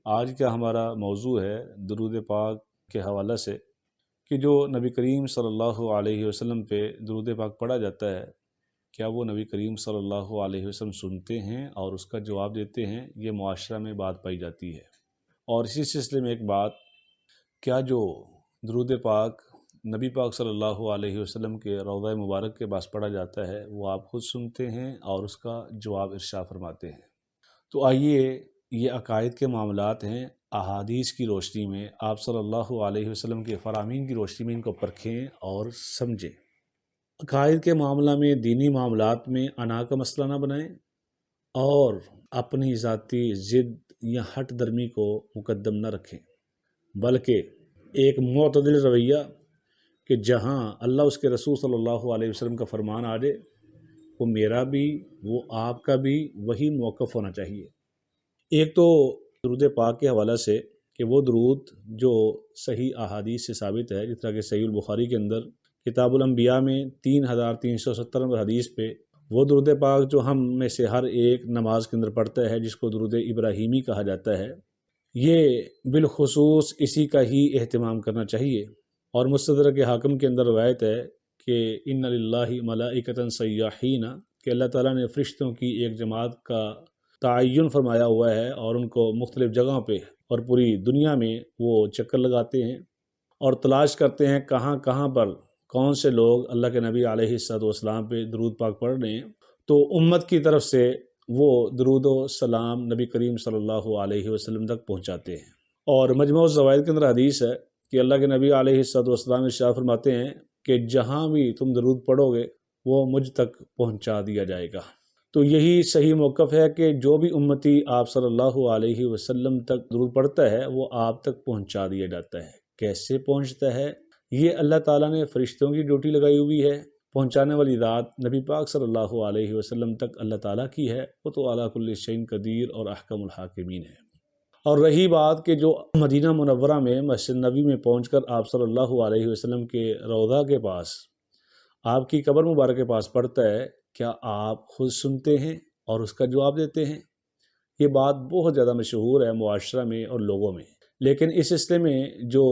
آج کا ہمارا موضوع ہے درود پاک کے حوالہ سے کہ جو نبی کریم صلی اللہ علیہ وسلم پہ درود پاک پڑھا جاتا ہے، کیا وہ نبی کریم صلی اللہ علیہ وسلم سنتے ہیں اور اس کا جواب دیتے ہیں؟ یہ معاشرہ میں بات پائی جاتی ہے۔ اور اسی سلسلے میں ایک بات، کیا جو درود پاک نبی پاک صلی اللہ علیہ وسلم کے روضہ مبارک کے پاس پڑھا جاتا ہے وہ آپ خود سنتے ہیں اور اس کا جواب ارشاد فرماتے ہیں؟ تو آئیے، یہ عقائد کے معاملات ہیں، احادیث کی روشنی میں، آپ صلی اللہ علیہ وسلم کے فرامین کی روشنی میں ان کو پرکھیں اور سمجھیں۔ عقائد کے معاملہ میں، دینی معاملات میں انا کا مسئلہ نہ بنائیں اور اپنی ذاتی ضد یا ہٹ درمی کو مقدم نہ رکھیں، بلکہ ایک معتدل رویہ کہ جہاں اللہ اس کے رسول صلی اللہ علیہ وسلم کا فرمان آ جائے، وہ میرا بھی، وہ آپ کا بھی وہی موقف ہونا چاہیے۔ ایک تو درود پاک کے حوالہ سے کہ وہ درود جو صحیح احادیث سے ثابت ہے، جس طرح کہ صحیح البخاری کے اندر کتاب الانبیاء میں 3370 نمبر حدیث پہ وہ درود پاک جو ہم میں سے ہر ایک نماز کے اندر پڑھتا ہے، جس کو درود ابراہیمی کہا جاتا ہے، یہ بالخصوص اسی کا ہی اہتمام کرنا چاہیے۔ اور مستدرک حاکم کے اندر روایت ہے کہ ان للہ ملائکۃ سیاحین، کہ اللہ تعالیٰ نے فرشتوں کی ایک جماعت کا تعین فرمایا ہوا ہے اور ان کو مختلف جگہوں پہ اور پوری دنیا میں وہ چکر لگاتے ہیں اور تلاش کرتے ہیں کہاں کہاں پر کون سے لوگ اللہ کے نبی علیہ الصلوۃ والسلام پہ درود پاک پڑھ رہے ہیں، تو امت کی طرف سے وہ درود و سلام نبی کریم صلی اللہ علیہ وسلم تک پہنچاتے ہیں۔ اور مجموع الزوائد کے اندر حدیث ہے کہ اللہ کے نبی علیہ الصلوۃ والسلام ارشاد فرماتے ہیں کہ جہاں بھی تم درود پڑھو گے وہ مجھ تک پہنچا دیا جائے گا۔ تو یہی صحیح موقف ہے کہ جو بھی امتی آپ صلی اللہ علیہ وسلم تک درود پڑھتا ہے وہ آپ تک پہنچا دیا جاتا ہے۔ کیسے پہنچتا ہے؟ یہ اللہ تعالیٰ نے فرشتوں کی ڈیوٹی لگائی ہوئی ہے، پہنچانے والی ذات نبی پاک صلی اللہ علیہ وسلم تک اللہ تعالیٰ کی ہے، وہ تو علی کل شیء قدیر اور احکم الحاکمین ہے۔ اور رہی بات کہ جو مدینہ منورہ میں مسجد نبوی میں پہنچ کر آپ صلی اللہ علیہ وسلم کے روضہ کے پاس، آپ کی قبر مبارک کے پاس پڑھتا ہے، کیا آپ خود سنتے ہیں اور اس کا جواب دیتے ہیں؟ یہ بات بہت زیادہ مشہور ہے معاشرہ میں اور لوگوں میں، لیکن اس سلسلے میں جو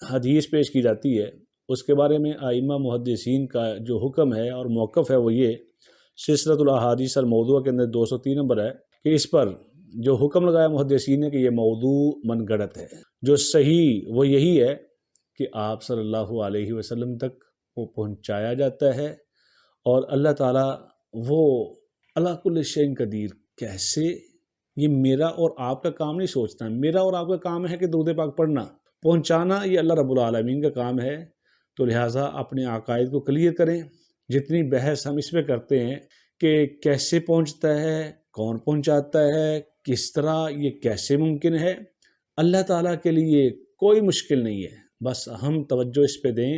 حدیث پیش کی جاتی ہے اس کے بارے میں ائمہ محدثین کا جو حکم ہے اور موقف ہے وہ یہ سلسلۃ الاحادیث الموضوع کے اندر 203 نمبر ہے کہ اس پر جو حکم لگایا محدثین نے کہ یہ موضوع من گڑت ہے۔ جو صحیح وہ یہی ہے کہ آپ صلی اللہ علیہ وسلم تک وہ پہنچایا جاتا ہے، اور اللہ تعالیٰ وہ علی کل شیء قدیر۔ کیسے؟ یہ میرا اور آپ کا کام نہیں سوچنا، میرا اور آپ کا کام ہے کہ درود پاک پڑھنا، پہنچانا یہ اللہ رب العالمین کا کام ہے۔ تو لہٰذا اپنے عقائد کو کلیئر کریں۔ جتنی بحث ہم اس پہ کرتے ہیں کہ کیسے پہنچتا ہے، کون پہنچاتا ہے، کس طرح، یہ کیسے ممکن ہے، اللہ تعالیٰ کے لیے کوئی مشکل نہیں ہے۔ بس ہم توجہ اس پہ دیں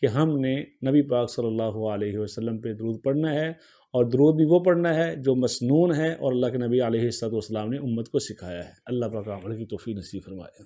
کہ ہم نے نبی پاک صلی اللہ علیہ وسلم پہ درود پڑھنا ہے، اور درود بھی وہ پڑھنا ہے جو مسنون ہے اور اللہ کے نبی علیہ الصلوۃ والسلام نے امت کو سکھایا ہے۔ اللہ پاک عمل کی توفیق نصیب فرمائے۔